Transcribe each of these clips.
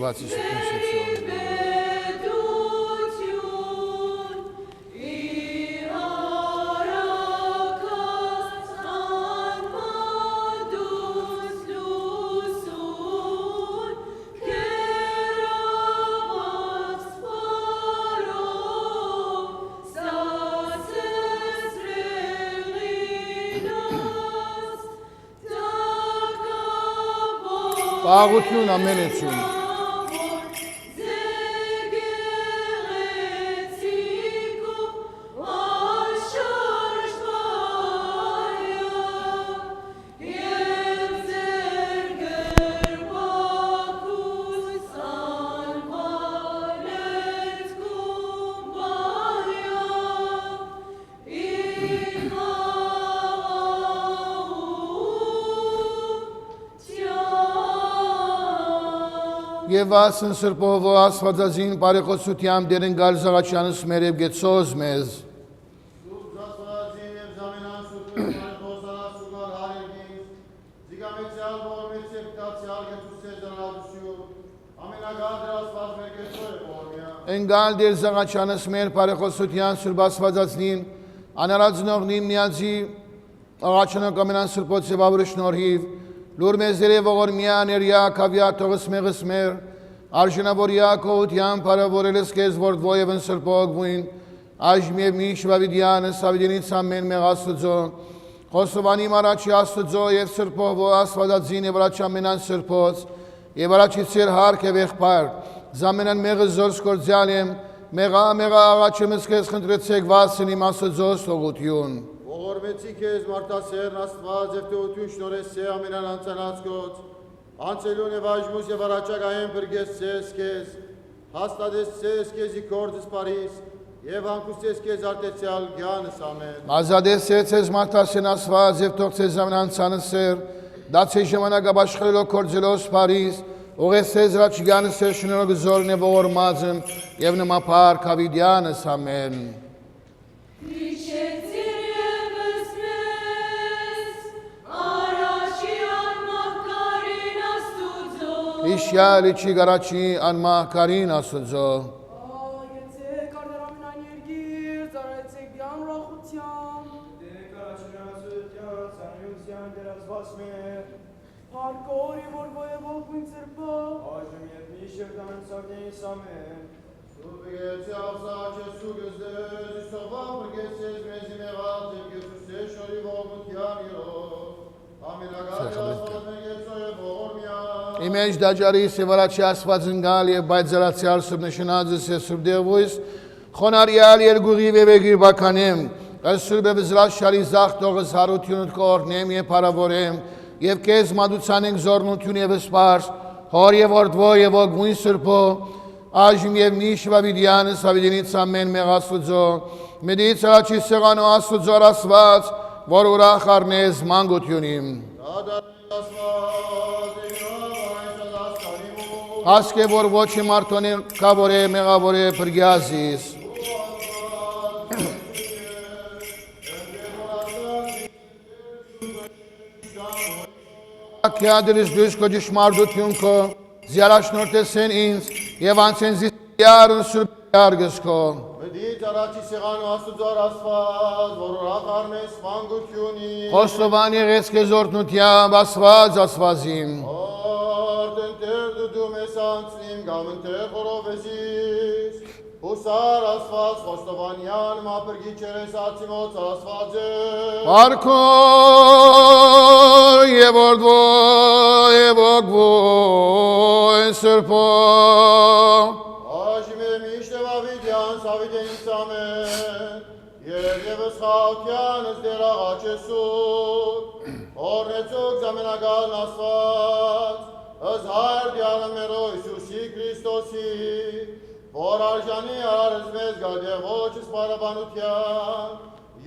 Շվացի շփնշեցի Պաղություն ամենեցուն Եվ ասն սրպով ու ասվածազին բարեխոսությամբ դերն գալ զաղաչյանս մերև գեցոզ մեզ Սուրբ զասվածազին և զամենան սուրպում բարեխոսանաս ուգար հարերգին զիգամեցյալ բորմեցև կտացյալ գեցուս է զրադուսյում ամենագադր ասված մեր գեցո է բորմյա Ընգալ դեր զաղաչյանս մեր բարեխոսության սուրբ ասվածազին անարածնողնիմ միածի աղաչանակ ամենան սրպոց և ավրը շնորհիվ Լուր մեզ երև ողորմյան երյա կավյա թողս մեղս մեր, արժնավորյա կողության պարավորելս կեզ որդվո և ընսրպող վույն, այժմ և միշ վավիդյանս ավիդինից ամեն մեղ աստուծո, խոսովանիմ առաջի աստուծո և սրպող ո ասվածածին և առաջ ամենան սրպոց, և առաջի ծեր հարկ և եղպար, զամենան մեղս զորս կործյալ եմ, մեղա աղաչեմս կեզ խնդրեցեք վասն իմ աստուծո ստողություն։ Ողորմեցի քեզ մարդասերն աստված և տեություն շնորհես է ամենան անցանած գոց, անցելուն և այժմուս և առաջակայեն բրգես ցես քեզ, հաստատես ցես քեզի կորձս պարիս, և հանգուստես քեզ արտեցյալ գյանս ամեն։ Ազատես ցես մարդասերն աստված և թող ցես ամենան անցանած սեր, դացե ժամանակ ապաշխարելով կորձելով պարիս, ուղեցես ռաչ գյանս է շնորհ զորն և ողորմածն և նմապար կավիդյանս ամեն։ Իշյալ իչի գարաչի անմահկարին աստուծո Այեցեք արդարամենան երգիր, ծարայեցեք դյան ուրախությամբ Դեք առաջինացության, ծանյության դերազված մեր Հարկորի որ ոևող գույն ծրպա Այժմ և միշև դանցավնեիս ամեն Սուրբ գեցի ավսաչ ես ու գզդեզ, իսովա բրգեցես մեզի մեղած և գեցուս է շորի ողմության երով Ամենագարի ասված մեր գեցո է ողորմյան Իմեջ դաջարիս և առաջի ասված ընգալ և բայձարացյալ սուրբ նշնածս և սուրբ դեղվույս, խոնարյալ երգուղի վևեգիր բականեմ, ըստ սուրբ և զրաշարի զաղ տողս հարությունըտ կողնեմ և պարավորեմ, և կեզ մադուցանենք զորնություն և սպարս, հոր և որդվո և ոգմույն սրպո, այժմ և միշ վավիդյանս ավիդինից ամեն մեղ աստուծո, մեդից առաջի սեղանո աստուծո ասված, որ ուրախ արնես մանգությունիմ։ Ասկե որ ոչի մարդոնի կավոր է, մեղավոր է, պրգյազիս։ Կյադրիս դույս կո ճշմարտություն քո, զյարաշնորհտեսեն ինձ և անցեն զիսյարն սուրբ արգս քո։ Մեդից առաջի սեղանո աստուծո ասված, որ ուրախ արնես մանգությունի։ Խոստովան եղես քեզ օրհնությամբ ասված ասվածին։ Դու մեզ անցնիմ գամընթեր խորովեզիս, ուսար ասված խոստովանյան մապրգի չերես ացիմոց ասված է։ Արքո և որդվո և ոգվո են սրպո։ Այժմ է միշտ և ավիդյանս ավիդենից ամեն, Եվս խաղությանս դեր աղաչ եսուր, օրնեցուկ զամենագալն ասված, Ըզ հայր դյալն մերո Իսուսի Քրիստոսի, որ արժանի արարыз մեզ գադեղոչս պարաբանության,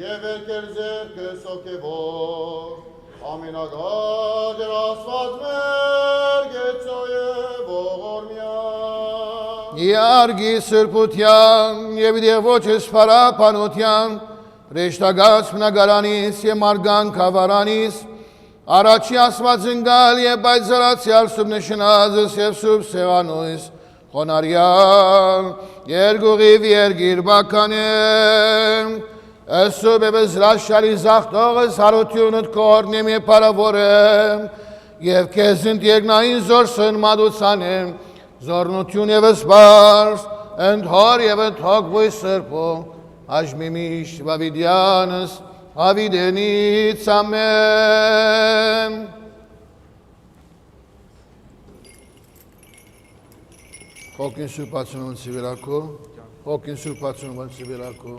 և երկեր ձերքս ոգևոր, ամենագադեր ասված մեր գեցո և ողորմյան։ Իարգի սրպության և դեղոչս պարապանության, ռեշտագաց մնագարանիս և մարգան կավարանիս, Առաջի ասված ընկալ և պայծարացյալ սուբ նշնազս և սուբ սեղանույս խոնարյալ երկուղիվ երգիր բականեմ Սուբ և զրաշալի զաղթողս հարությունըտ կորնեմ և պարավորեմ և կեզ ընտիեգնային զորսն մադուցանեմ զորնություն և սպարս ընդհոր և ընդհոգ բույ սրպո Աժմիմիշ վավիդյանս Հավիդենից ամեն Հոգին սուրպացնում են սիվիրակո Հոգին սուրպացնում են սիվիրակո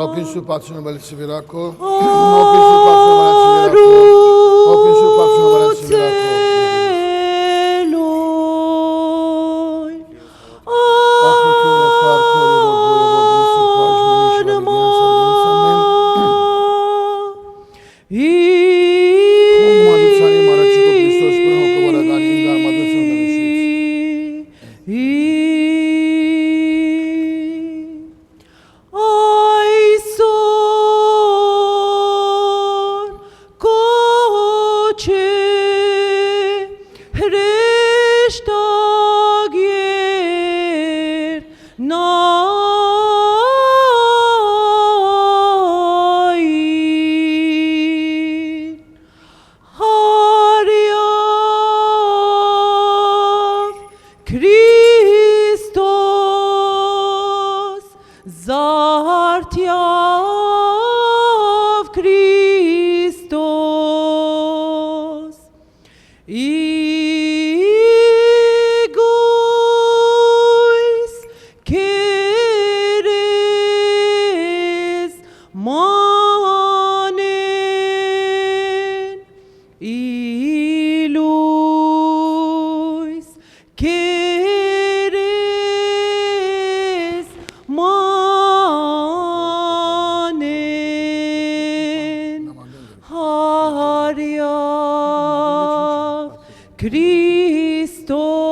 Հոգին սուրպացնում են սիվիրակո Հոգին սուրպացնում են սիվիրակո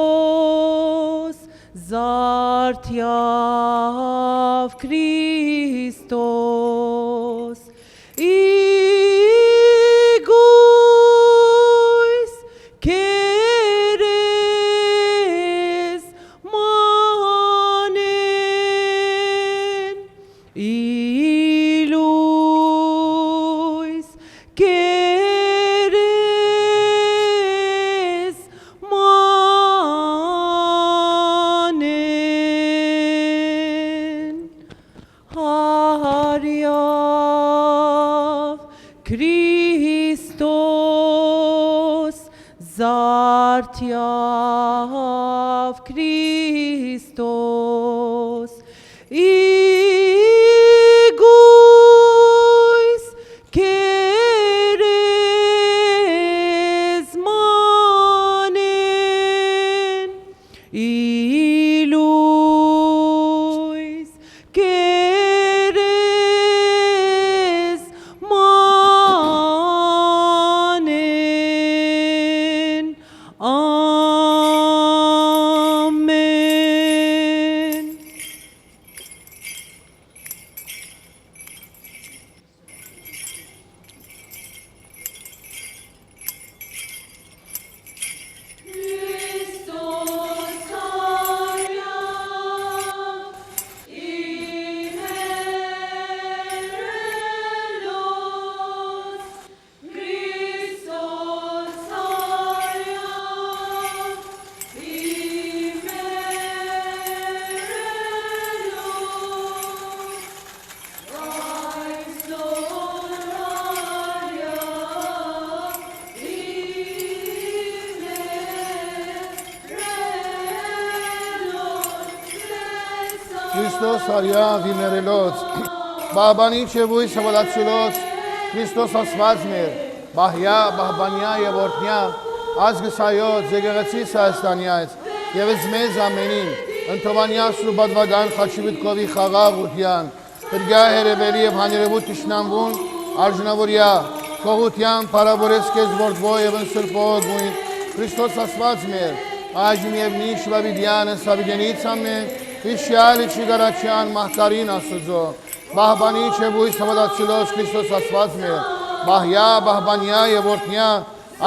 Քրիստոս զարթյավ Քրիստոս իգույս քերես մանեն իլույս Քրիստոս զարթյավ Քրիստոս իգույս քերես մանեն իլույս քերես մանեն ամեն Քրիստոս արյա վիմերելոց Բաբանի չևույս հավալացուլոց Քրիստոս ասված մեր Բահյա, բահբանյա և որդնյա ազգսայոց զեգեղեցիս Հայաստանյաց և ես մեզ ամենին ընթովանյաս ու բադվագան խաչիվիտկովի խաղաղ ության Պրգյա հերևելի և հաներևուտ տիշնամվուն արժնավորյա կողության պարավորես կեզ որդվո և ընսրպող գույն Քրիստոս ասված մեր այժմ և նիշ վավիդյանը սավիդենից ամեն Իշյալի չիգարաչյան մահկարին ասուձո Բահբանի չևույս հավադացիլոց Քրիստոս ասված մեր Բահյա, բահբանյա և որդնյա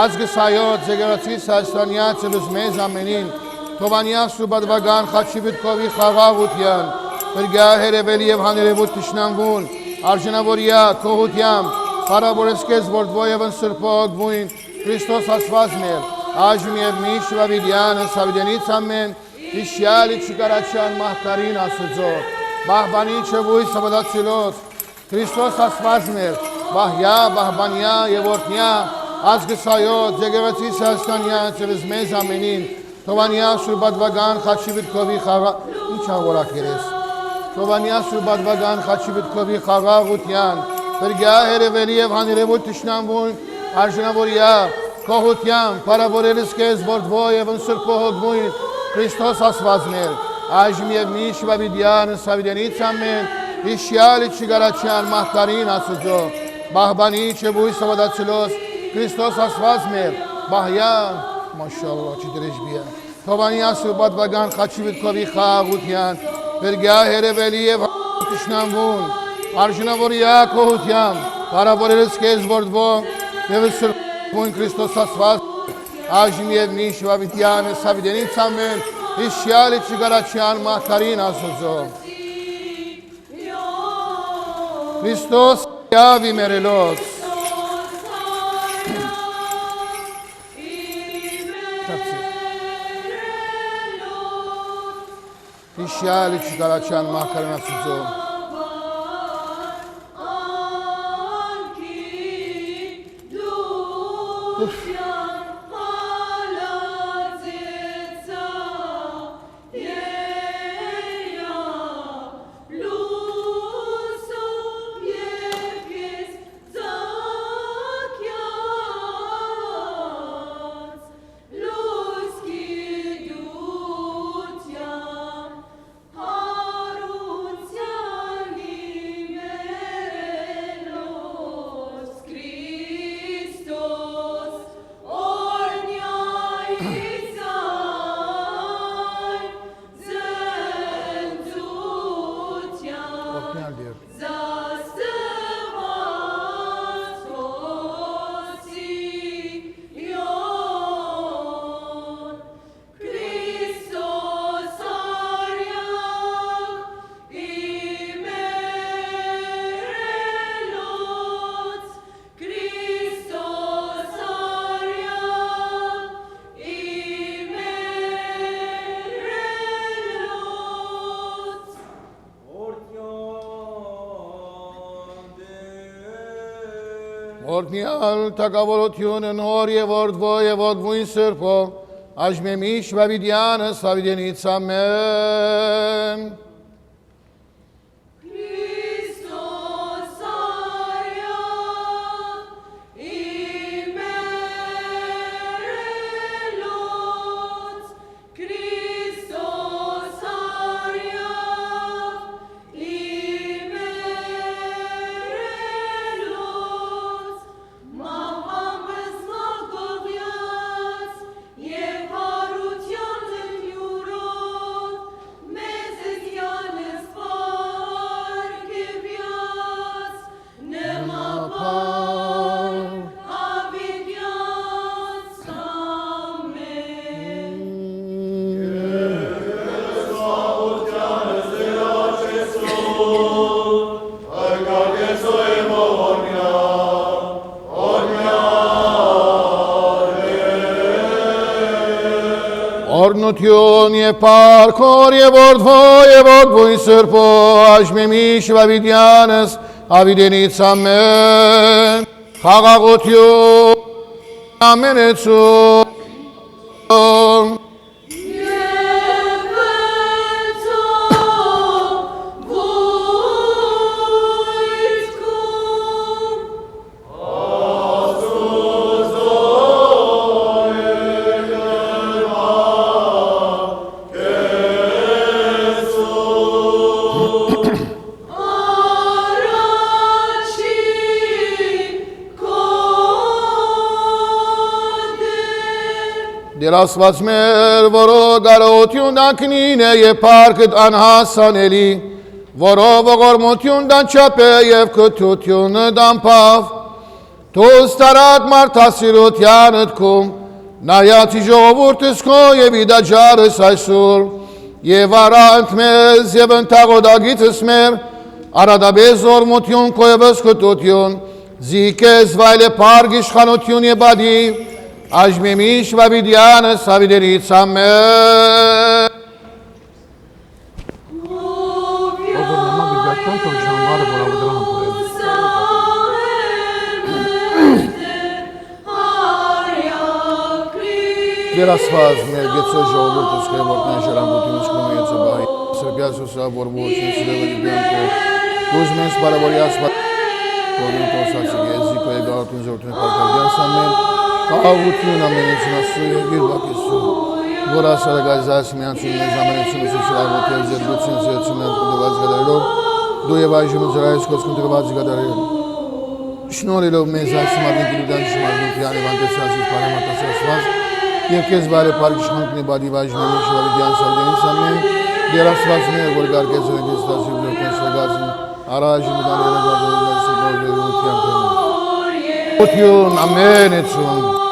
ազգսայոց զեգեղեցիս Հայաստանյաց և մեզ ամենին Թովանյաս ու բադվագան խաչիվիտկովի խաղաղ ության Պրգյա հերևելի և հաներևուտ տիշնամվուն արժնավորյա կողությամ պարավորես կեզ որդվո և ընսրպող գույն Քրիստոս ասված մեր այժմ և միշտ վավիդյանը սավիդենից ամեն Իշյալի չիգարաչյան մահկարին ասուձո Բահբանի չևույս հավադացիլոց Քրիստոս ասված մեր Բահյա, բահբանյա և որդնյա ազգսայոց զեգեղեցիս Հայաստանյաց և մեզ ամենին Թովանյաս ու բադվագան խաչիվիտկովի խաղաղ Ինչ աղորակ երես Թովանյաս ու բադվագան խաչիվիտկովի խաղաղ ության Պրգյա հերևելի և հաներևուտ տիշնամվուն արժնավորյա կողության պարավորելս կեզ որդվո և ընսրպող գույն Քրիստոս ասված մեր այժմ և միշտ վավիդյանը սավիդենից ամեն Իշյալի չիգարաչյան մահկարին ասուձո Բահբանի չևույս հավադացիլոց Քրիստոս ասված մեր Բահյա, մաշալլահ չդրեժբիա Թովանյաս ու բադվագան խաչիվիտկովի խաղաղության Պրգյա հերևելի և տիշնամվուն արժնավորյա կողության պարավորելս կեզ որդվո և ընսրպող Քրիստոս ասված այժմ և միշտ վավիդյանը սավիդենից ամեն Իշյալի չիգարաչյան մահկարին ասուձո Քրիստոս Յավի մերելոց Իշյալի չիգարաչյան մահկարին ասուձո Օրհնյալ թագավորությունը նոր և որդվո և որդվույն սրբո այժմ և միշտ վավիդյանը սավիդենից ամեն Օրնություն և պարքոր և որդվո և որդվույն սրբո այժմ և միշտ վավիդյանս ավիդենից ամեն խաղաղություն ամենեցում Դեր ասված մեր, որով գարոթյուն դանքնին է և պարկդ անհասանելի, որով ողորմություն դանչապ է և կթությունը դամպավ, թուս տարատ մարդասիրությանդ քում, նայացի ժողովուրդս քո և իդաջարս այսուր, և արա ընդ մեզ և ընթաղոդագիցս մեր, արադաբեզ որմություն քո և ըսկտություն, զիկես վայլ է պարգ իշխանություն և բադի, Ajmemiş ve vidyanı savideri samme. Verasfaz mergețo jovurtus că vortna șerambutinus cum e să bai. Sărbiasul să vorbucin să le bianco. Tuzmens paravorias pa. Corintos asigezi că e gautun zortun parcardian samme. Աղություն ամենություն ասու և իրվակեսու, որ ասարագայզայս միանցուն մեզ ամենություն ուսուսրավոտ և զերգություն զերցուն են կնդված գադարելով, դու և այժմ զրայս կոսկուն տղված գադարել։ Շնորելով մեզ այս մարդին կլուդան շմարդուն պյան և անտեսրացից պարամատասրացված և կեզ բարե պարկ շխանքնի բադիվ այժմ εμείς շվավիդյան սավդենից ամեն դերասված մեր, որ գարգեզ ռեգից տասիվ լոքեն շվագազն առայժմ Ություն, ամեն էցուն։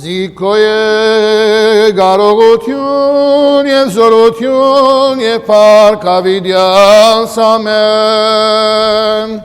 Զիկո է գարողություն և զորություն և պարկ ավիդյանս ամեն։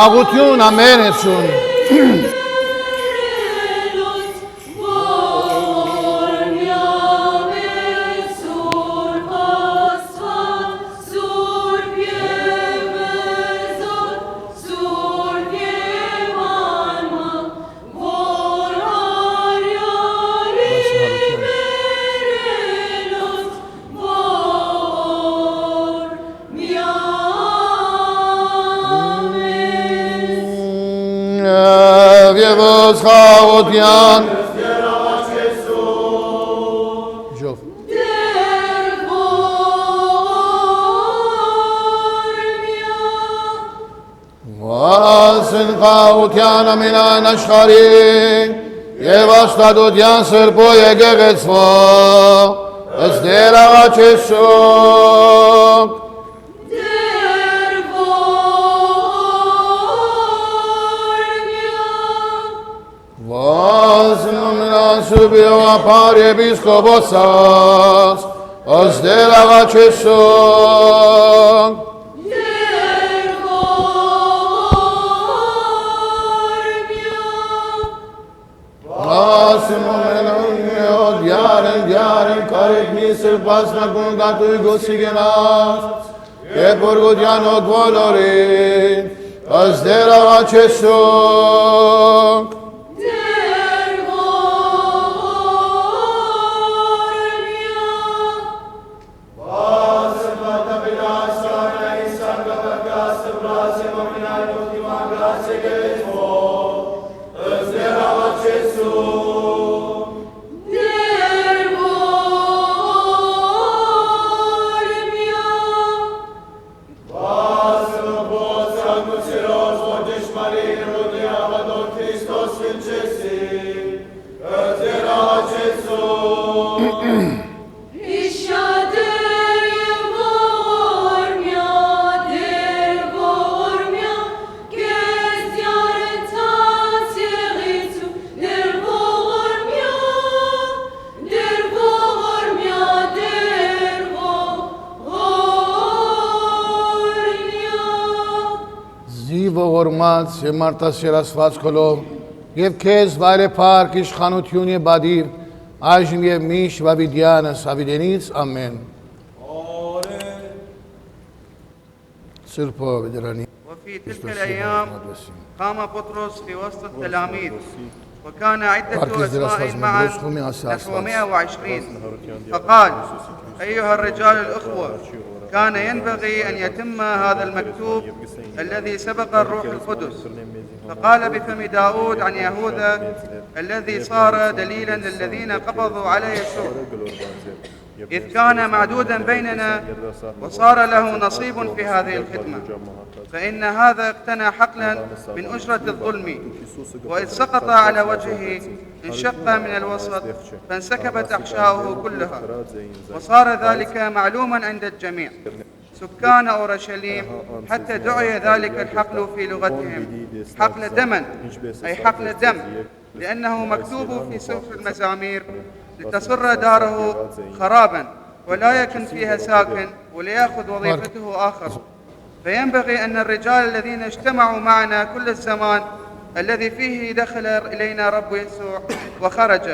Աղություն ամեն էցուն։ Եվս խաղոտյան Ժով Վասն խաղոտյան ամենայն աշխարին և աստադոտյան սրպո եգեղեցվո ըստ դեր աղաչեսոք Սուբիոապար եպիսկոպոսած, ըստ դեր աղաչեսոք Ասում ամենոտ յարեն կարեք միսր պասնակուն գատույ գոսի գենած Եվ որգոդյան ոգ ոլորին, ըստ դեր աղաչեսոք Cristo կանանց եւ մարդասեր Աստված քոլով եւ քեզ վայրեփառք իշխանություն եւ բադիր այժմ եւ միշտ վավիդյանս ավիդենից ամեն Սուրբ Ավիդրանի وفي تلك الأيام قام بطرس في وسط التلاميذ وكان عدة أسماء معا نحو 120 فقال أيها الرجال الأخوة كان ينبغي أن يتم هذا المكتوب الذي سبق الروح القدس فقال بفم داود عن يهوذا الذي صار دليلا للذين قبضوا على يسوع إذ كان معدودا بيننا وصار له نصيب في هذه الخدمة فإن هذا اقتنى حقلا من أجرة الظلم وإذ سقط على وجهه انشق من الوسط فانسكبت أحشاؤه كلها وصار ذلك معلوما عند الجميع سكان أورشليم حتى دعي ذلك الحقل في لغتهم حقل دما أي حقل دم لأنه مكتوب في سفر المزامير لتصر داره خرابا ولا يكن فيها ساكن وليأخذ وظيفته آخر فينبغي أن الرجال الذين اجتمعوا معنا كل الزمان الذي فيه دخل إلينا رب يسوع وخرج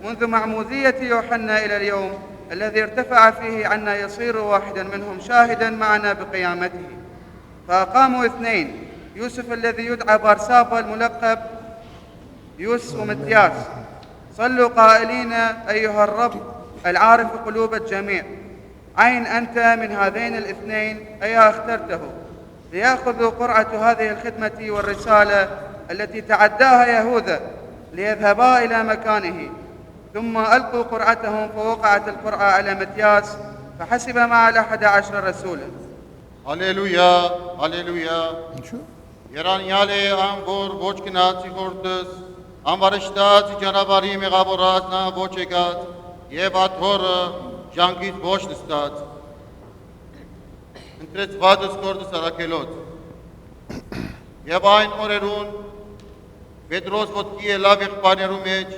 منذ معمودية يوحنا إلى اليوم الذي ارتفع فيه عنا يصير واحدا منهم شاهدا معنا بقيامته فأقاموا اثنين يوسف الذي يدعى بارسابا الملقب يوس ومتياس صلوا قائلين أيها الرب العارف قلوب الجميع أين أنت من هذين الاثنين أيها اخترته ليأخذوا قرعة هذه الخدمة والرسالة التي تعداها يهوذا ليذهبا إلى مكانه ثم ألقوا قرعتهم فوقعت القرعة على متياس فحسب مع 11 رسولا Հալելույա, հալելույա։ Երանյալ է ամբոր ոչ գնացի գործս, ամբարշտած ճանապարհի մեղավորած նա ոչ եկած, եւ աթորը ժանգից ոչ նստած։ Ընտրեցվածս գործս արաքելոց։ Եվ այն օրերուն Պետրոս ոտքի ելավ եղբայրներու մեջ,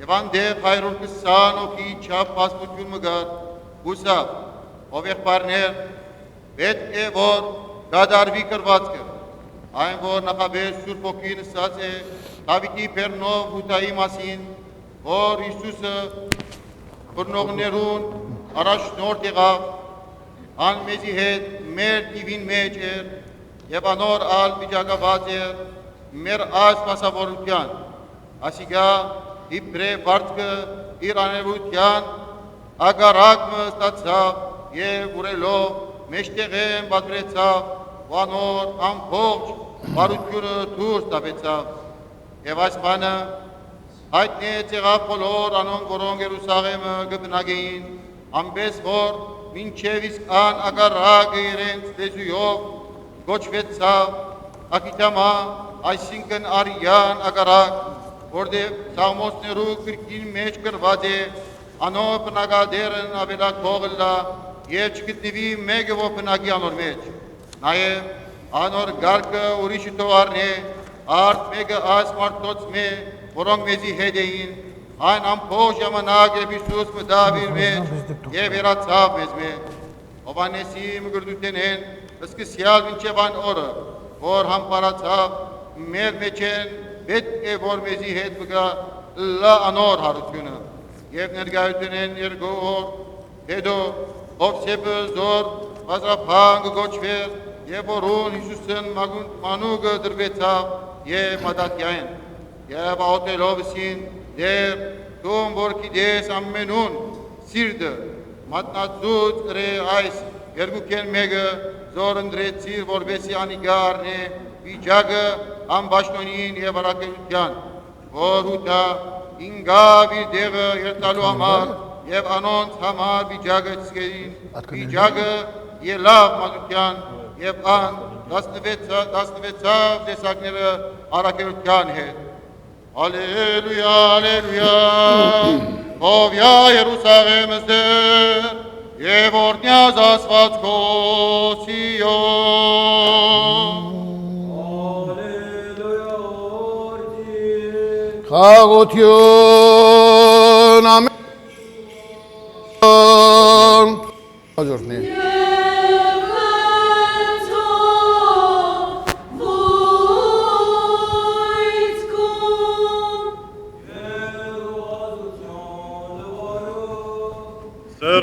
եւ անդեղ 120 օքի չափ փաստություն մգար, հուսավ, ով եղբայրներ պետք է որ դադարվի կրվածքը, այն որ նախաբեր Սուրբ Օքին ասած է Դավիթի Բերնով հութայի մասին, որ Հիսուսը բռնողներուն առաջնորդ եղավ, ան մեզի հետ մեր դիվին մեջ էր եւ անոր ալ վիճակված էր մեր այս սպասավորության, ասիգա իբրե վարձքը իր աներության ագարակը ստացավ եւ ուրելով մեջտեղեն բացրեցավ, վանոր ամբողջ բարությունը դուրս տվեցավ, եւ այս բանը հայտնեց եղավ բոլոր անոնք, որոնք Երուսաղեմը գտնագեին, ամբես որ մինչև իսկ ան ագարակը իրենց լեզուով գոչվեցավ, ակիտամա, այսինքն արյան ագարակ, որտեղ Սաղմոսներու գրքին մեջ գրված է, անոր բնակադերն ավելակողլա, եւ չգտնվի մեկը որ բնակի անոր մեջ, նաեւ անոր գարկը ուրիշը թողարն է, արդ մեկը այս մարդոց մե, որոնք մեզի հետ էին, այն ամբողջ ժամանակ եւ Հիսուս մտավ իր մեջ եւ երացավ մեզ մե, Հովանեսի մգրդութենեն, սկսյալ մինչև այն օրը, որ համբարացավ, մեր մեջ են պետք է որ մեզի հետ մգա լա անոր հարությունը, եւ ներկայությունեն երկու օր, հետո ով սեպը զոր վազրափան գոչվեր եւ որուն Հիսուսն մանուկը դրվեցավ եւ մատակյային եւ ոտելով սին դեր դում որ գիտես ամենուն սիրտը մատնացուց ռե այս երկուքեն մեկը զոր ընդրեցիր որբեսի անիգարն է վիճակը ամբաշնոնին եւ արակելության որ հուտա ինգավի դեղը երտալու համար եւ անոնց համար վիճակը ցկերին վիճակը ելավ մատության եւ ան 16 տեսակները արակելության հետ Հալելույա հալելույա Ովյա Երուսաղեմ զեր եւ օրնյազ ասված քո Սիոն Հալելույա օրդի Խաղություն ամեն Հաջորդնի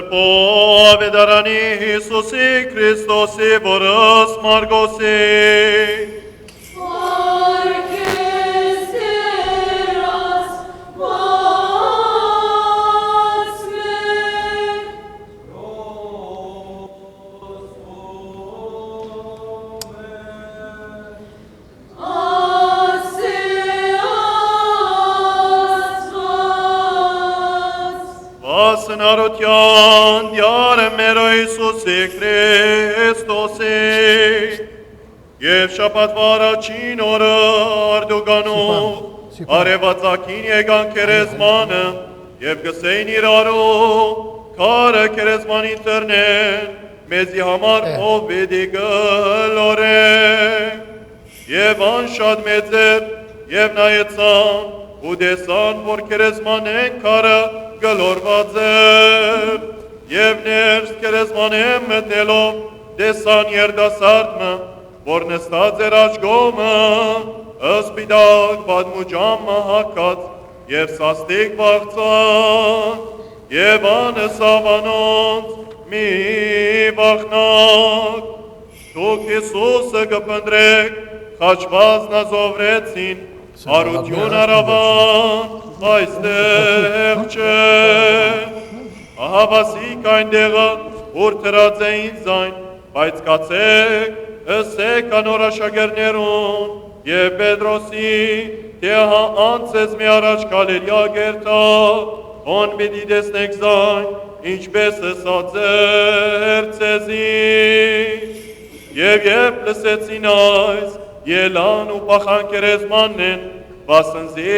Սրբովեդարանի Հիսուսի Քրիստոսի որս Մարգոսի Սնարության դյարը մեր Հիսուսի Քրիստոսի և շապատվա առաջին օրը արդուգանող արևածագին եկան քերեզմանը և գսեին իրարու քարը քերեզմանին տրնեն մեզի համար ով պիտի գլորեն և ան շատ մեծ էր և նայեցան ու տեսան որ քերեզմանեն քարը գլորված էր և ներս քերեզմանեն մտնելով տեսան երդասարդը որ նստած էր աչքոմը սպիտակ պատմուջամը հագած և սաստիկ վախծան և անըսավ անոնց մի վախնակ դուք Հիսուսը կփնտրեք խաչված նազովրեցին Արություն արավան այստեղ չէ, ահավասիկ այնտեղը, որ թրած էին զայն, բայց կացեք, ըսեք անոր աշակերներուն, և Պետրոսի, թե հա անցես մի առաջ կալելյա գերտա, on պիտի տեսնեք զայն, ինչպես ըսած էր ցեզի, և լսեցին այս, ելան ու պախան քերեզմանն վասնզի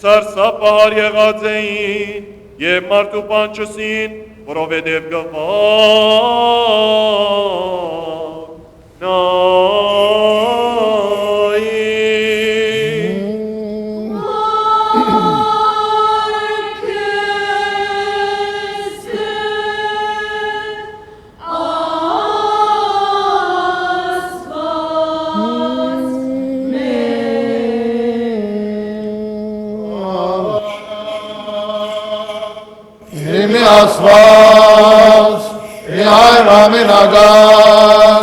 սարսափահար եղած էին և մարդու պանչսին, որովհետև գվանային։ Ասված, իհայր ամենագար,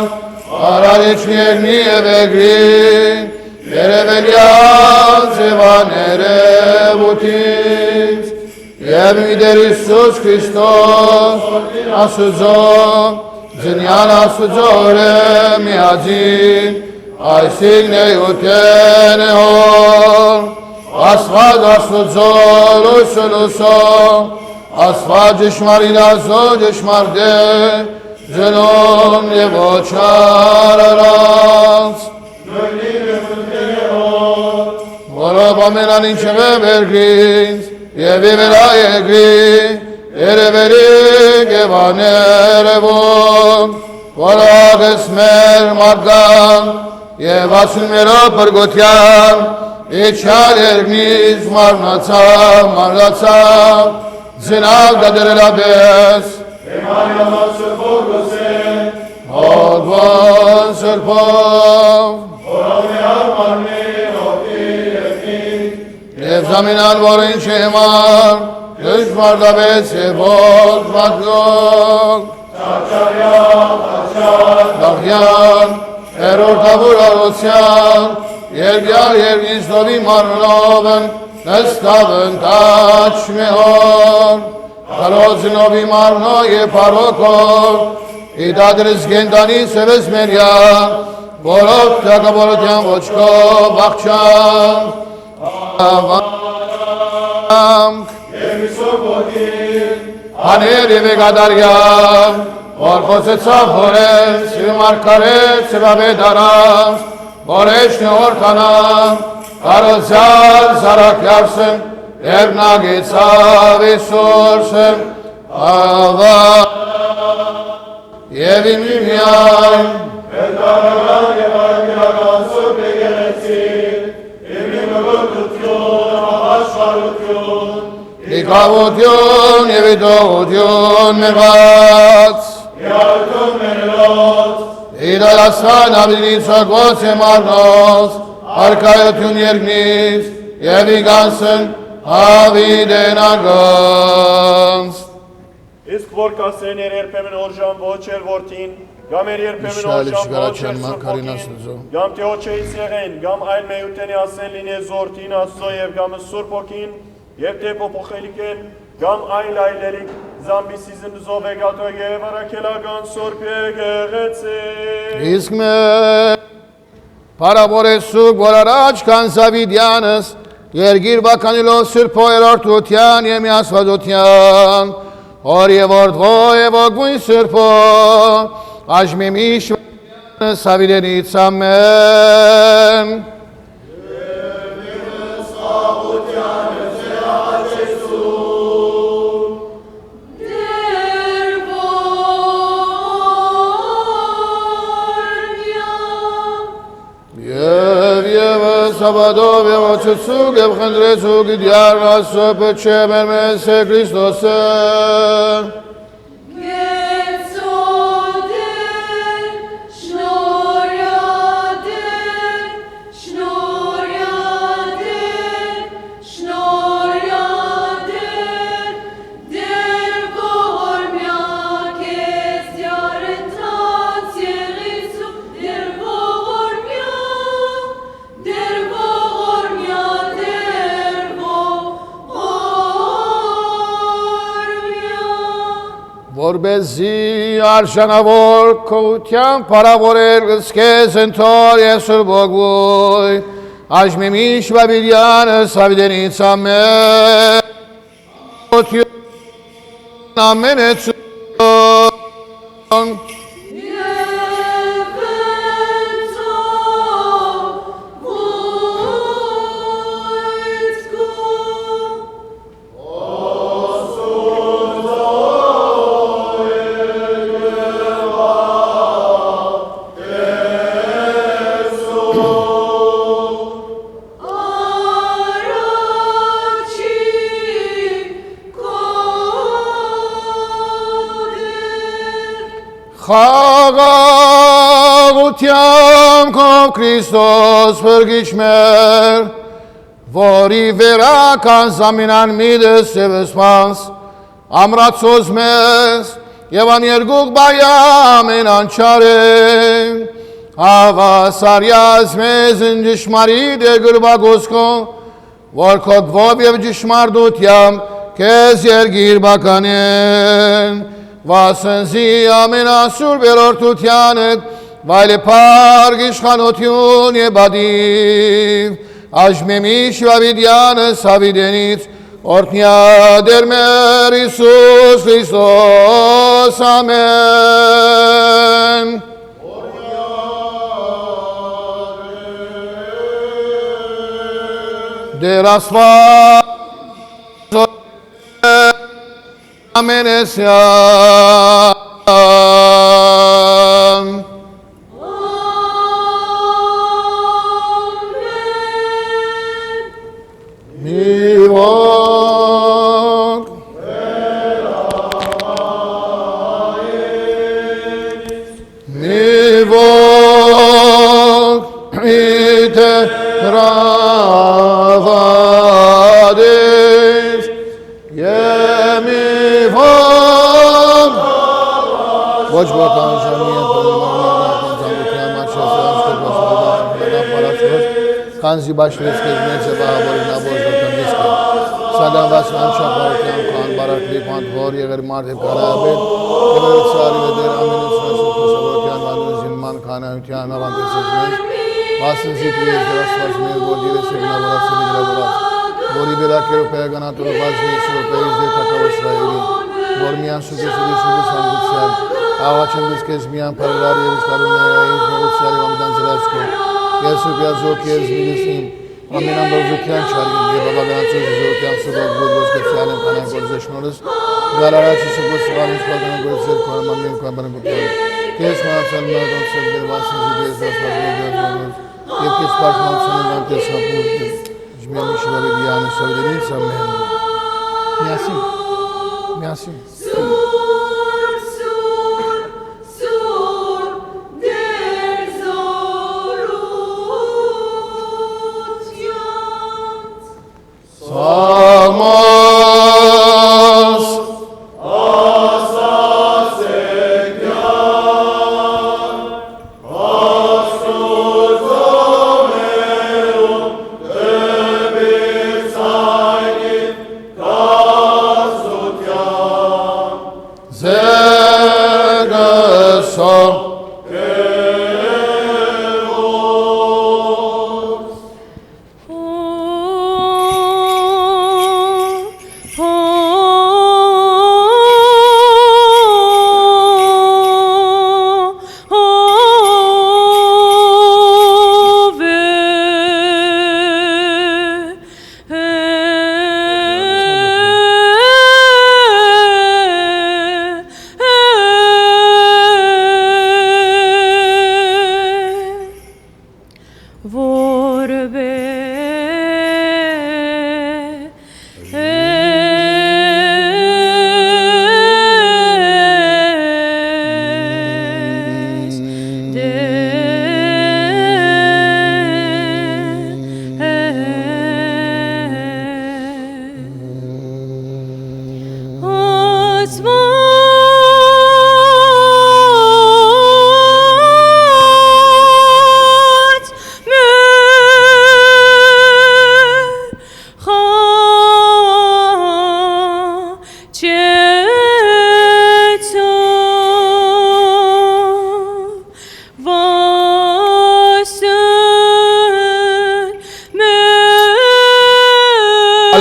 արարիչն երկնի և էգրին, երևելյալ ձևաներևութից, և միդեր Իսուս Քրիստոս, ասուձո, ձնյան ասուձո է միածին, այսինք նեյութեն է հոր, ասված ասուձո լույսը լուսո, Ասված ճշմարիտ ասո ճշմարտ է, ձելոն և ոչար առած։ Որով ամենան ինչև է վերգրինց, և իվերա եգրի, երևերիկ և աներևոն, որով ես մեր մարգան, և ասուն մերով պրգոտյան, իչար երգնից մարնացավ, Zinav da derelabes, Emanyaman sırpor gösen, Hogvan sırpov, Oralme armarme oti ekin, Yev zaminan vorin şehmar, Düşmar da besi bol matlok, Dahyan, eror tabur arosyan, Yergyar yergiz dovi marloven, Nestavın taçmıyor, Karozinovi marnoye parokor, İdadriz gendani seves merya, Borot takaborotyan voçko bakçam, Haneri ve gadaryam, Orkose tsafore, Simarkare sebabe daram, Boreşne ortanam, Karozal zarak yarsın, Evnagitsav isursun, Ava Yevim yumyan, Edaragan yevagan söpe geletsin, Emin ögötütyon, avaşvarıtyon, Ikavutyon, yevidovutyon, Mervats, Yartun menelot, İdalastan abilitsa gose marnos, Arkayotun yergnis, Yevigansın, Aviden agans. Իսկ որ կասեն երբեմն օրժան ոչ էր որդին, գամ էր երբեմն Իշալի օրժան ոչ էր շգարաչան մակարին սուրբ ասնձո։ ոգին, գամ թե ոչեից եղեն, գամ այլ մեյութենի ասեն լինե զորդին աստծո եւ գամը սուրբ ոգին, եւ թե փոփոխելիք են, գամ այլ այլելիք, զամբիսիզմ զովեգատո եւ արաքելական սուրբ եկեղեցի։ Իսկ մե Պարավորեսուկ որ առաջ կան Զավիդյանս, երգիր բականիլով սրպո երորդության եմ ասվածության, որ ևորդվո և ոգույն սրպո, աժմիմի շվանս Զավիդենից ամեն։ Sabadov եւ ոցուցուկ եւ խնդրեցուկ դիար ասո պեչե մեր մեզ է Քրիստոսը որբեզի արժանավոր քոթյան պարավորեր գսկես ընթոր և սուրբոգվոյ, աժմիմի շվաբիդյանը Զավիդենից ամեն, ամեն էցուն, Խաղաղությամբ քով Քրիստոս փրկիչ մեր, որի վերական զամինան միդս և սպանս, ամրացոզ մեզ և աներգուղ բայամեն անչարեն, հավասարյազ մեզ են ճշմարիտ է գրբագոսքո, որ քոդվով և ճշմարտությամբ քեզ երգիր բականեն, Վասնզի ամենասուրբ երորդությանդ, վայլե պարգ իշխանություն է բադիվ, աժմիմի շվաբիդյանը Զավիդենից, օրդնյա դեր մեր Իսուս Քրիստոս, ամեն։ Դեր ասված Amen esyan. Mivok. Mivok. Ite ravades. Ոչ բական ժամի են Քանզի բաշրեց քեզ մեծ է բահավորին աբոզ դրտնդիսկը Սադան վասնան շապարության կան բարակլի պանդվոր եղեր մարդ է կարաբել և էրցարի վեդեր ամենությունասու խոսավորության վանդուն զինման կանայության ավանդեսեց մեզ վասնզի պրիեզ դրաստված մեր որ դիրես է գնավորացելի գրավորած որի վերակերով պերագանատորով վազնի սուրպեից դեր թակավոսրայելի որ միան սուգեսուգի սուգուս հանգուցյալ Աղաչեմ դες քեզ միան պարարար և իշտարում ներայից մեղոցյալ և ամիդան զրացքո Ես սուրպյազոք ես մինիսին ամենան բողջության չարին և աբագանացոս զորության սուգոք բույր ոսկեցյալ եմ կանան գործեշնորս գալարացի սուգոս սղալինց պալկանան գործեր կորմ ամեն կան բնգուտորը Քեզ մնացալ մնատոն սրբեր վասնզի դես դասվածներ դերնորոս և քեզ պարշմանցունեն անտես հապուր ժմյանի շվաբիդյանը Զավիդենից ամեն Միասին Salmos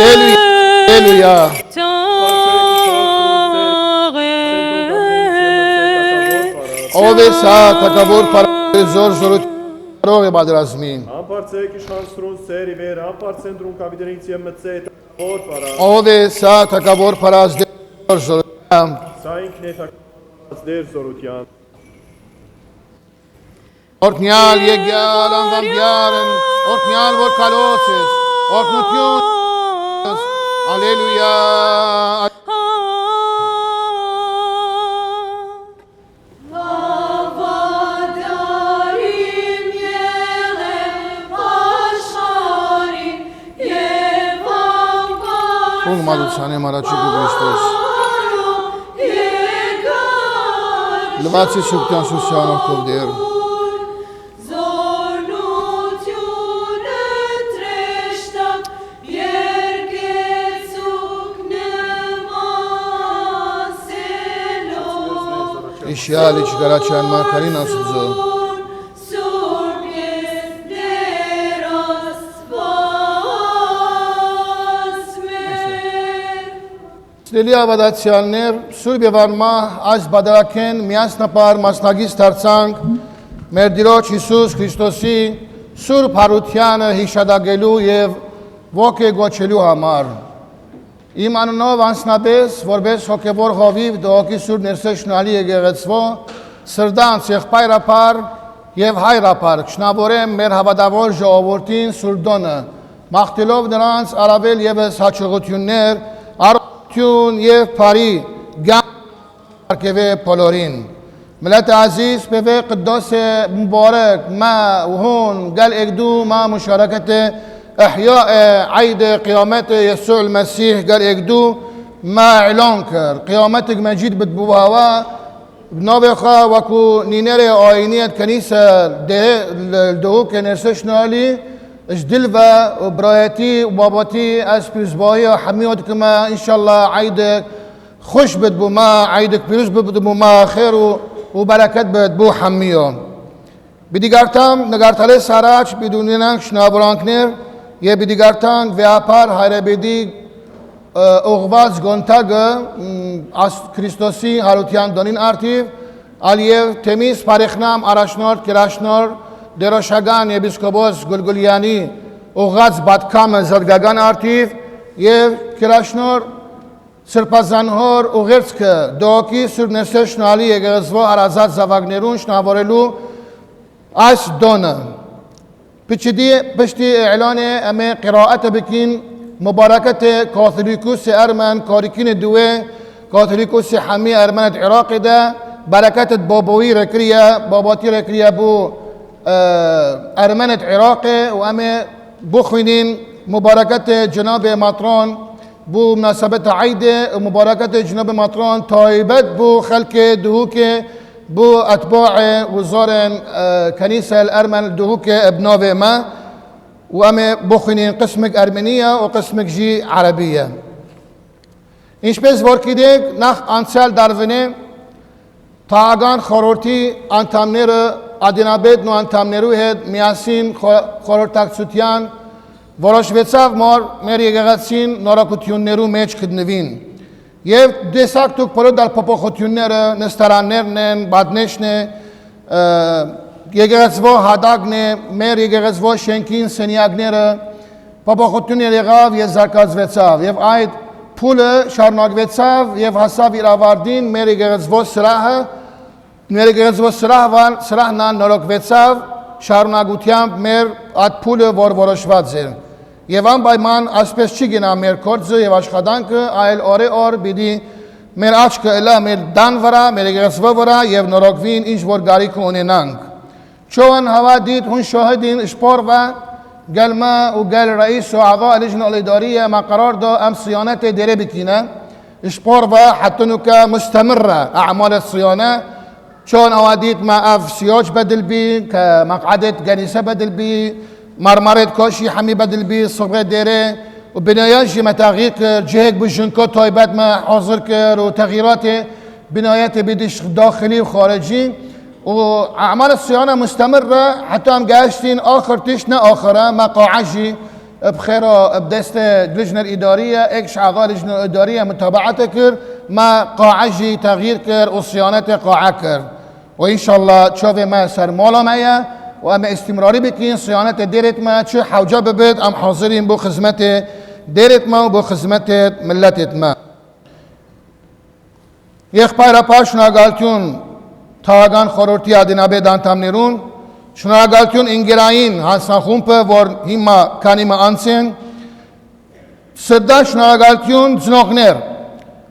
Ալելույա, ալելույա։ Ով է սա թակավոր պարը զոր զորություն է բադրազմին։ Ամպարցեք իշխանսրուն սերի վեր, ամպարցենտրուն կավիդերից եմ մծետ, որ պարա։ Ով է սա թակավոր պարազ դեր զորություն։ Սա ինքն է թակավորած դեր զորության։ Օրհնյալ եկյալ անվամբյարն, օրհնյալ որ կալոց ես, օրհնություն ես, ալելույա։ Ում մատուցան եմ առաջի դու Քրիստոս։ Լվացի սուպտյան սուսյանով կով դեր։ Իշյալ իչ գարաչյան մակարին ասուձո։ Սնելի ավադացյալներ, սուրբ և արմա այս բադարակեն միասնապար մասնագից դարձանք մեր դիրոջ Հիսուս Քրիստոսի սուրբ հարությանը հիշադակելու և ոգե գոչելու համար։ Իմ անունով անձնապես, որպես հոգևոր հովիվ դողոքի սուրբ ներսեշնալի եկեղեցվո, սրդանց եղբայրապար և հայրապար կշնավորեմ մեր հավատավոր ժողովրդին սուրբ դոնը, մաղթելով նրանց առավել ևս հաջողություններ, առողջություն և բարի գարկևե բոլորին։ ملت عزیز به قداس مبارک ما و هون قال اقدو ما مشاركة احياء عيد قيامت يسوع المسيح قال اقدو ما اعلان كر قيامتك مجيد بتبوها بنابخا وكو نينري آينية كنيسة الدهو كنرسشنالي اجدلفا وبرايتي وباباتي اسبرزباهي حميوتكما ان شاء الله عيدك خوش بتبو ما عيدك بيروز بتبو ما خير وبركات بتبو حميو بديگارتام نگارتاله ساراچ بدونینان شنابرانکنر یه بدیگارتان ویاپار هایربیدی اوغواز گونتاگ از کریستوسی هاروتیان دونین آرتیو آلیو تمیز پارخنام آراشنور کراشنور دروشگان یبیسکوبوس گلگلیانی اوغواز بادکام زدگان آرتیو یه کراشنور سرپازانهور اوغرسک دوکی سرنسش نالی اگرزو آرازات زواگنرون شنابورلو از دونه پشتی اعلان اما قراءت بکین مبارکت کاتولیکوس ارمن کارکین دوه کاتولیکوس حمی ارمنت عراق ده برکت بابوی رکریه باباتی رکریه بو ارمنت عراق و اما بخوینین مبارکت جناب مطران بو مناسبت عید مبارکت جناب مطران تایبت بو خلق دهوک بو اتباع وزار كنيسة الأرمن دهوك ابناء ما وأما بخنين قسمك أرمنية وقسمك جي عربية إنش بس وركيدك نخ أنسال دارفني تاغان خورورتي أنتامنير أدينابيد نو أنتامنيرو هيد مياسين خورورتاك سوتيان وراش بيتساف مار ميري غغاتسين نوراكوتيون نيرو ميج كدنوين Եվ դեսակ դուք բոլոր դալ փոփոխությունները, նստարաններն են, բադնեշն է, եկեղեցվո հադակն է, մեր եկեղեցվո շենքին սենյակները, փոփոխություններ եղավ եւ զարգացվեցավ եւ այդ փուլը շարունակվեցավ եւ հասավ իր ավարտին մեր եկեղեցվո սրահն նորոգվեցավ շարունակությամբ մեր այդ փուլը որ որոշված էր Եվ անպայման ասպես չի գնա մեր գործը եւ աշխատանքը, այլ օր պիտի մեր աչքը ելա մեր դան վրա, մեր եկեղեցվո վրա եւ նորոգվին ինչ որ գարիք ունենանք։ Չոն հավադիտ հուն شاهدين اشباروا قال ما وقال رئيس واعضاء اللجنه الاداريه ما قرار ده ام صيانه ديره بكينا اشباروا حتى نكا مستمره اعمال الصيانه شلون اواديت ما اف سياج بدل بي كمقعده كنيسه بدل بي مرمرة كاشي حمي بدل بي صبغة ديره وبنايات متاغير جهك بجنكو طيبات ما حاضر كر وتغييرات بنايات بدش داخلي وخارجي وأعمال الصيانة مستمرة حتى هم قاشتين آخر تشنا آخرة مقاعجي بخيرا بدست لجنة الإدارية اكش عغا لجنة الإدارية متابعة كر ما قاعجي تغيير كر وصيانة قاعة كر وإن شاء الله تشوفي ما سر مولا مايا وأما استمراري بكين صيانة ديرت ما تشو حوجة ببيت أم حاضرين بو خدمة ديرت ما وبو خدمة ملتت ما يخبار پاشنا قالتون تاغان خورورتي ادنابه دانتامنيرون شنا قالتون انگراين هانسان خومپ ور هيما كانيما انسن سدا شنا قالتون زنوغنر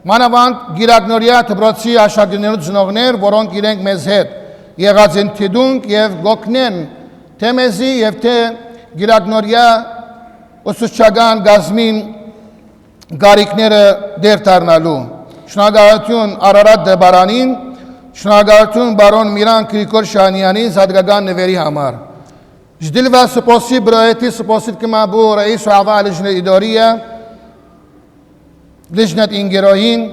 مانوان گيراگنوريا تبراتسي اشاگنيرو زنوغنر ورون گيرنگ مزهد يغازن تدونگ يف گوكنن تمزي يفته گيراگنوريا اسوچاگان گازمين گاريكنر ديرتارنالو شناگاهتون ارارات دبارانین شناگاهتون بارون میران کریکور شانیانی زادگان نوری همار جدیل و سپاسی برایتی سپاسید که ما بو رئیس اعضاء لجنه اداریه لجنه انگراهین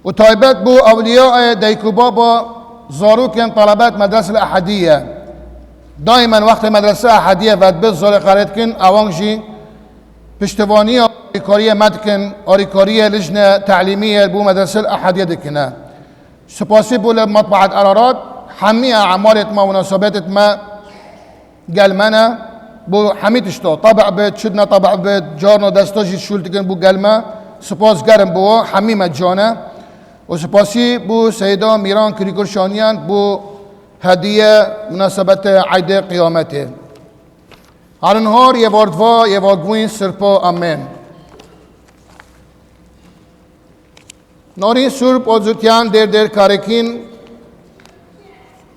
و تایبت بو اولیاء دیکوبا با زاروکن طلبات مدرسه الاحدیه دائما وقت مدرسه احدیه ودبت زار قرد کن اوانجی پشتوانی آریکاری مدکن آریکاری لجنه تعلیمیه بو مدرسه الأحدیه دکنه سپاسی بو لمطبعة ارارات حمی اعمالت ما ونصابتت ما قلمنا بو حميتشتو طبع بيت شدنا طبع بيت جارنا دستاجي شولتكن بو قلمه سپاس گرم بو حمی مجانه و سپاسی بو سیدا میران کریکور شانیان بو هدیه مناسبت عید قیامته هر نهار یه واردوا یه واگوین سرپا امین ناری سرپ آزوتیان در کارکین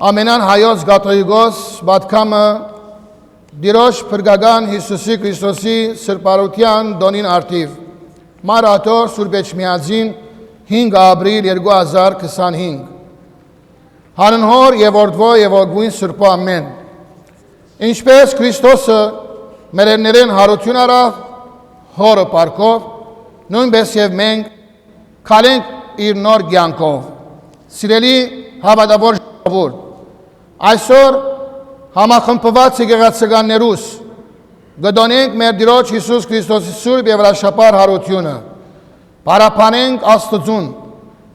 امینان حیاز گاتایگاس بعد کم دیراش پرگاگان هیسوسی کریستوسی سرپاروتیان دانین ارتیف ماراتور سرپچ میازین هینگ آبریل یرگو ازار کسان هینگ هر نهار یه واردوا یه واگوین سرپا امین اینشپس کریستوس مرنرین هاروتیون را هور پارکوف نون بسیف منگ کالنگ ایرنار گیانکوف سیرلی هوا دبور جابورد ایسور هما خمپوات سیگرات سگان نروس گدانینگ مردیراچ هیسوس کریستوسی سور بیورا شپار هاروتیونه پارا پانینگ آستوزون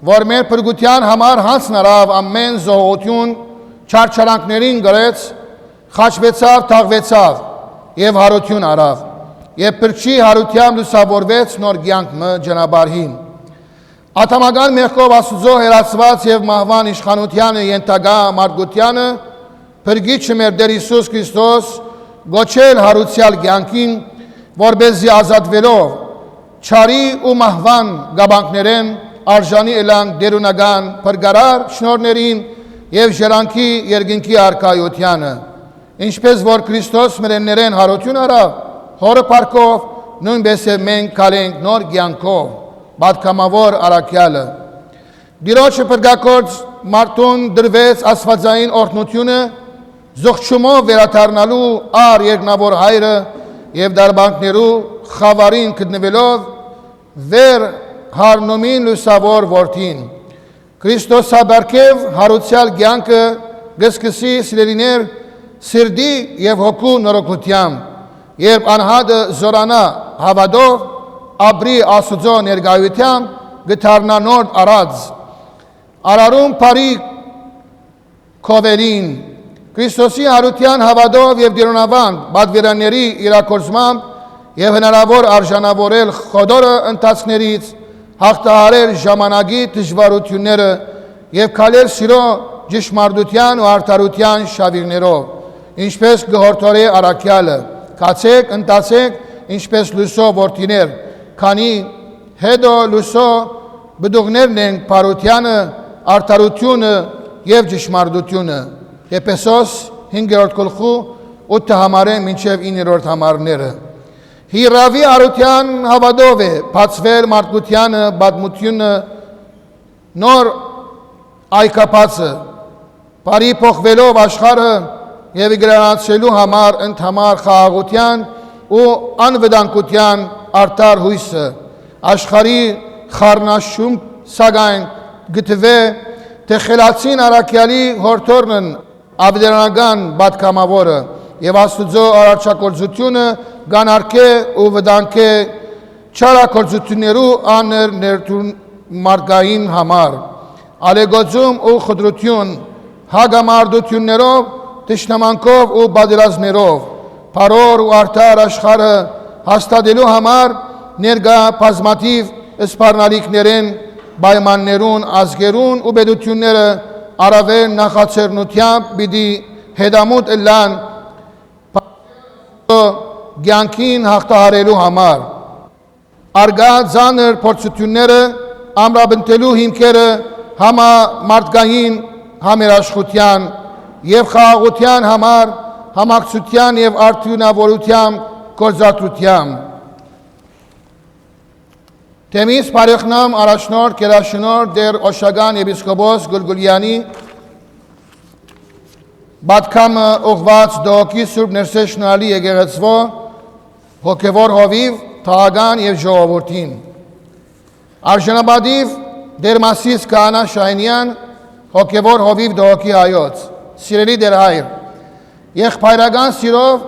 ورمیر پرگوتیان همار هنس نراو امین زهوتیون چارچرانک نرین گرهت خاچ تاغ یه هاروتیون عراف یه پرچی هاروتیام لسابورویت نور گیانک م جنابارهین اتماگان میخکو باسوزو هراسوات یه مهوان اشخانوتیان ینتاگا مارگوتیان پرگیچ مردر ایسوس کریستوس گوچل هاروتیال گیانکین وربزی آزاد ولو چاری او مهوان گابانک نرین ارجانی الان درونگان پرگرار شنور نرین یه جرانکی یرگینکی آرکایوتیانه اینشپس ور کریستوس مرنرین هاروتیون را هور پارکوف نون بسه من کالنگ نور گیانکوف بعد کماور آراکیاله دیراچ پرگاکورد مارتون درویس اسفادزاین ارتنوتیونه زخشما وراتارنالو آر یک نبور هایره یه در بانک نیرو خوارین کدنویلوف ور هارنومین لسابور ورتین کریستوس برکیف هاروتیال گیانک گسکسی سلرینر سردی یه حکو نروکوتیام یه آنها زورانا هوادو ابری آسوزو نرگاویتیام گتارنا نورد آرادز آراروم پاری کوولین کریستوسی هاروتیان هوادو یه دیروناوان بعد ویرانری ایراکورزمام یه هنرابور ارجانابورل خودور انتاسنریت هختهارل جاماناگی تجواروتیونر یه کالر سیرو جشماردوتیان و ارتاروتیان شاویرنرو اینشپس گهورتوری آراکیاله کاتسک انتاسک اینشپس لوسو ورتینر کانی هدو لوسو بدوغنر ننگ پاروتیان ارتاروتیون یف جشماردوتیون یپسوس هنگرات کلخو اتهاماره منچف این رورت همارنره هی راوی آروتیان هوادوه پاتسویل مارتگوتیان بادموتیون نور آیکا پاتس پاری پخولو باشخار یه ویگرانات شلو همار انت همار خواهوتیان و آن ودانکوتیان ارتار هویس اشخاری خارناشوم ساگاین گتوه تخلاتسین اراکیالی هورتورنن عبدالنگان باد کاماوره یه واسطزو آرچاکورزوتیون գանարքե ու վտանգե չարակորձություններու աներ ներդուն մարգային համար, ալեգոծում ու խդրություն, հագամարդություններով, տշնամանքով ու բادرազմերով, բարոր ու արդար աշխարհը հաստատելու համար ներգա բազմաթիվ սպառնալիքներեն, պայմաններուն, ազգերուն ու պետությունները առավել նախաձեռնությամբ պիտի հետամուտ ըլլան կյանքին հաղթահարելու համար։ Արգա ծանր փորձությունները ամրապնդելու հիմքերը համամարտկային համերաշխության եւ խաղաղության համար համակցության եւ արդյունավորության գործադրությամբ։ Թեմիս բարեխնամ առաջնորդ կերաշնորհ դեր Օշագան եպիսկոպոս Գուլգուլյանի Բադքամը ուղված դոկի Սուրբ Ներսեշնալի եկեղեցվո հոգևոր հովիվ թաղական եւ ժողովրդին Արժանապատիվ դեր Մասիս Քահանա Շահինյան հոգևոր հովիվ դոկի հայոց սիրելի դեր հայր եղբայրական սիրով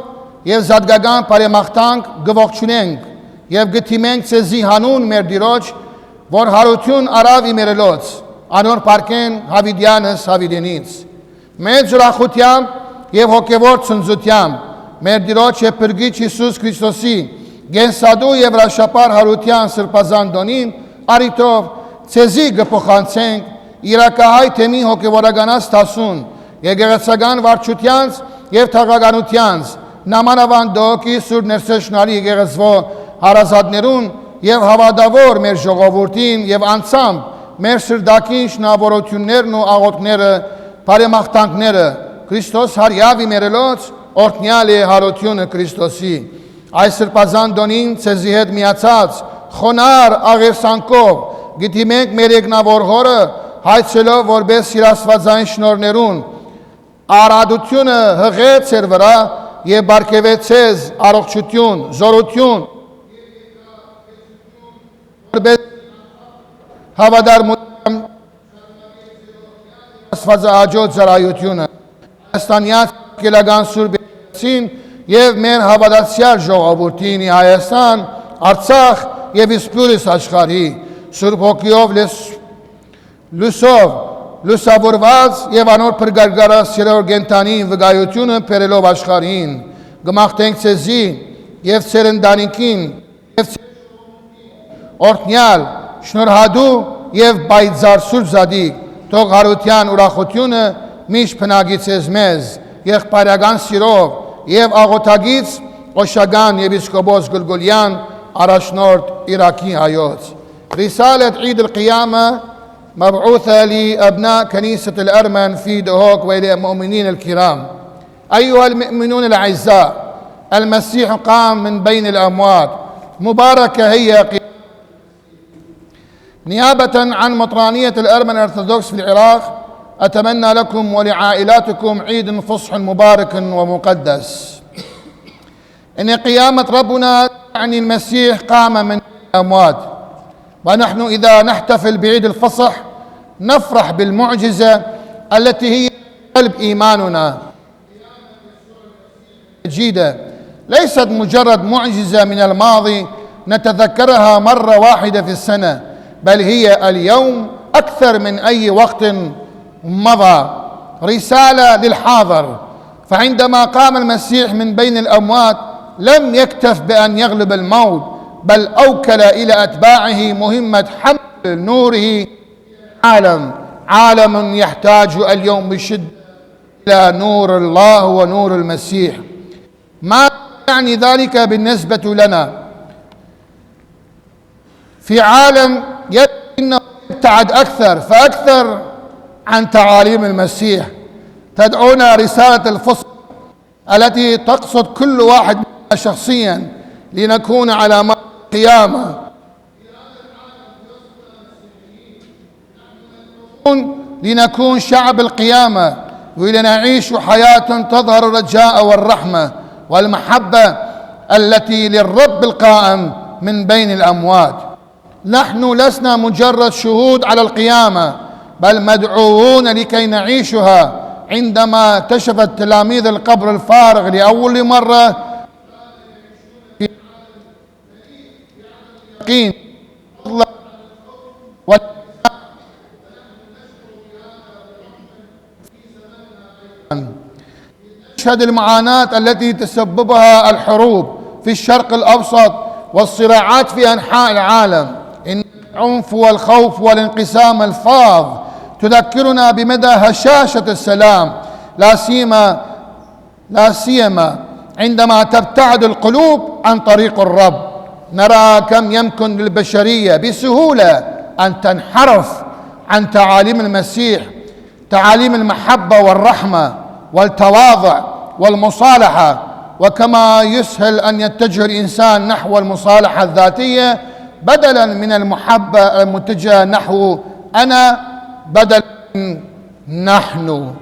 եւ զատկական բարեմաղթանք գողջունենք եւ գտիմենք ցեզի հանուն մեր Տիրոջ, որ հարություն արավ իմերելոց, անոր պարկեն Հավիդյանս Հավիդենից։ Մեծ ուրախությամբ եւ հոգեվոր ցնծությամբ մեր Տիրոջ եւ Փրկիչ Հիսուս Քրիստոսի գենսադու եւ հրաշապար հարության սրբազան դոնին արիտով ցեզի գփոխանցենք իրակահայ թեմի հոգեվորականած տասուն եկեղեցական վարչությանց եւ թաղականությանց նամանավան դոկի Սուրբ Ներսեշնալի եկեղեցվո հարազատներուն եւ հավատավոր մեր ժողովրդին եւ անցամբ մեր սրդակին շնորհավորություններն ու աղոթքները, բարեմաղթանքները Քրիստոս հարյավի մերելոց օրհնյալ է հարությունը Քրիստոսի։ Այս սրբազան դոնին ցեզի հետ միացած խոնար աղերսանքով գիտիմենք մեր եկնավոր հորը հայցելով որպես հիրասվածային շնորհներուն արադությունը հղեց էր վրա եւ բարգեւեցեց առողջություն, զորություն հավադարմության աստվածահաճո ծառայությունը Հայաստանյաց գելական Սուրբեցին եւ մեր հավատացյալ ժողովրդին Հայաստան, Արցախ եւ իսպուրիս աշխարհի Սուրբ հոգիով լուսով լուսավորված եւ անոր փրկարարած սիրոր գենտանին վկայությունը բերելով աշխարհին գմախտենք ցեզի եւ ծեր ընտանիքին եւ օրհնյալ շնորհադու եւ բայձար Սուրբ Զադիկ թող հարության ուրախությունը միշտ փնագիցես մեզ եղբայրական սիրով եւ աղոթագից Օշագան եպիսկոպոս Գուլգուլյան առաջնորդ Իրաքի հայոց رسالة عيد القيامة مبعوثة لأبناء كنيسة الأرمن في دهوك وإلى المؤمنين الكرام أيها المؤمنون الأعزاء المسيح قام من بين الأموات مباركة هي نيابة عن مطرانية الأرمن الأرثوذكس في العراق أتمنى لكم ولعائلاتكم عيد فصح مبارك ومقدس إن قيامة ربنا يعني المسيح قام من الأموات ونحن إذا نحتفل بعيد الفصح نفرح بالمعجزة التي هي قلب إيماننا جيدة ليست مجرد معجزة من الماضي نتذكرها مرة واحدة في السنة بل هي اليوم أكثر من أي وقت مضى رسالة للحاضر فعندما قام المسيح من بين الأموات لم يكتف بأن يغلب الموت بل أوكل إلى أتباعه مهمة حمل نوره عالم يحتاج اليوم بشدة إلى نور الله ونور المسيح ما يعني ذلك بالنسبة لنا في عالم يبتعد أكثر فأكثر عن تعاليم المسيح تدعونا رسالة الفصح التي تقصد كل واحد منا شخصيا لنكون على مر القيامة لنكون شعب القيامة ولنعيش حياة تظهر الرجاء والرحمة والمحبة التي للرب القائم من بين الأموات نحن لسنا مجرد شهود على القيامة بل مدعوون لكي نعيشها عندما كشفت تلاميذ القبر الفارغ لأول مرة المتقين نشهد المعاناة التي تسببها الحروب في الشرق الأوسط والصراعات في أنحاء العالم. إن العنف والخوف والانقسام الفاظ تذكرنا بمدى هشاشة السلام، لا سيما عندما تبتعد القلوب عن طريق الرب. نرى كم يمكن للبشرية بسهولة أن تنحرف عن تعاليم المسيح، تعاليم المحبة والرحمة والتواضع والمصالحة، وكما يسهل أن يتجه الإنسان نحو المصالحة الذاتية بدلا من المحبة المتجهة نحو أنا بدلا من نحن.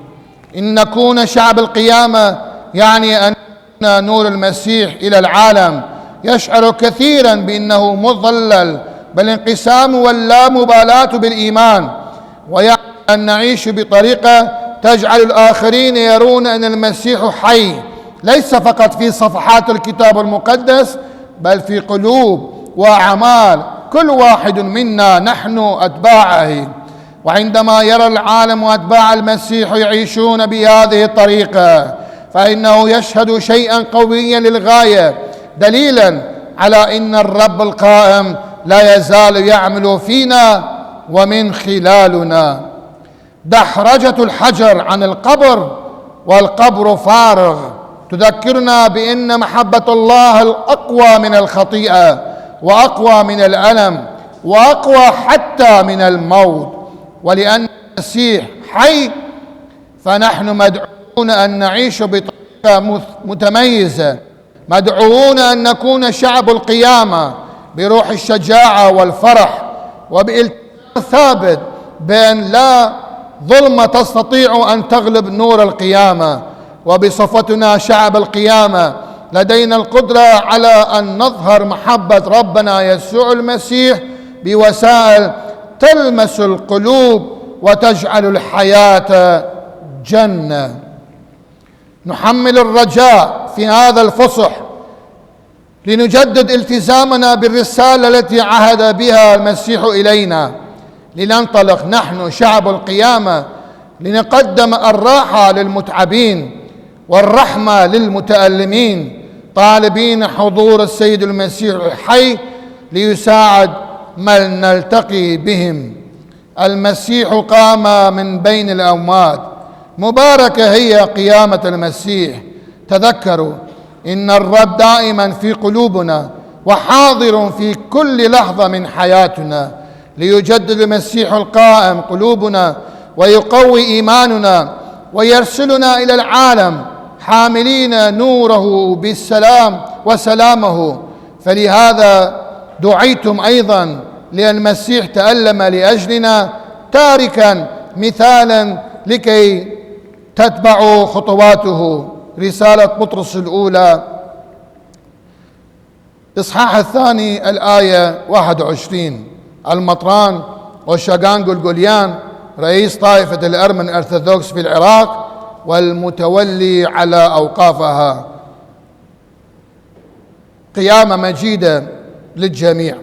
إن نكون شعب القيامة يعني أن نور المسيح إلى العالم يشعر كثيرا بأنه مضلل بالانقسام واللامبالاة بالإيمان، ويعني أن نعيش بطريقة تجعل الآخرين يرون أن المسيح حي، ليس فقط في صفحات الكتاب المقدس بل في قلوب وأعمال كل واحد منا نحن أتباعه. وعندما يرى العالم وأتباع المسيح يعيشون بهذه الطريقة فإنه يشهد شيئا قويا للغاية، دليلا على أن الرب القائم لا يزال يعمل فينا ومن خلالنا. دحرجة الحجر عن القبر والقبر فارغ تذكرنا بأن محبة الله الأقوى من الخطيئة وأقوى من الألم وأقوى حتى من الموت. ولأن المسيح حي فنحن مدعوون أن نعيش بطريقة متميزة، مدعوون أن نكون شعب القيامة بروح الشجاعة والفرح وبالتزام ثابت بأن لا ظلمة تستطيع أن تغلب نور القيامة. وبصفتنا شعب القيامة لدينا القدرة على أن نظهر محبة ربنا يسوع المسيح بوسائل تلمس القلوب وتجعل الحياة جنة. نحمل الرجاء في هذا الفصح لنجدد التزامنا بالرسالة التي عهد بها المسيح إلينا، لننطلق نحن شعب القيامة لنقدم الراحة للمتعبين والرحمة للمتألمين، طالبين حضور السيد المسيح الحي ليساعد من نلتقي بهم. المسيح قام من بين الأموات، مباركة هي قيامة المسيح. تذكروا إن الرب دائما في قلوبنا وحاضر في كل لحظة من حياتنا، ليجدد المسيح القائم قلوبنا ويقوي إيماننا ويرسلنا إلى العالم حاملين نوره بالسلام وسلامه. فلهذا دعيتم أيضا لأن المسيح تألم لأجلنا تاركا مثالا لكي تتبعوا خطواته. رسالة بطرس الأولى إصحاح الثاني الآية 21. المطران وشاغان غلغوليان رئيس طائفة الأرمن أرثوذكس في العراق والمتولي على أوقافها. قيامة مجيدة للجميع.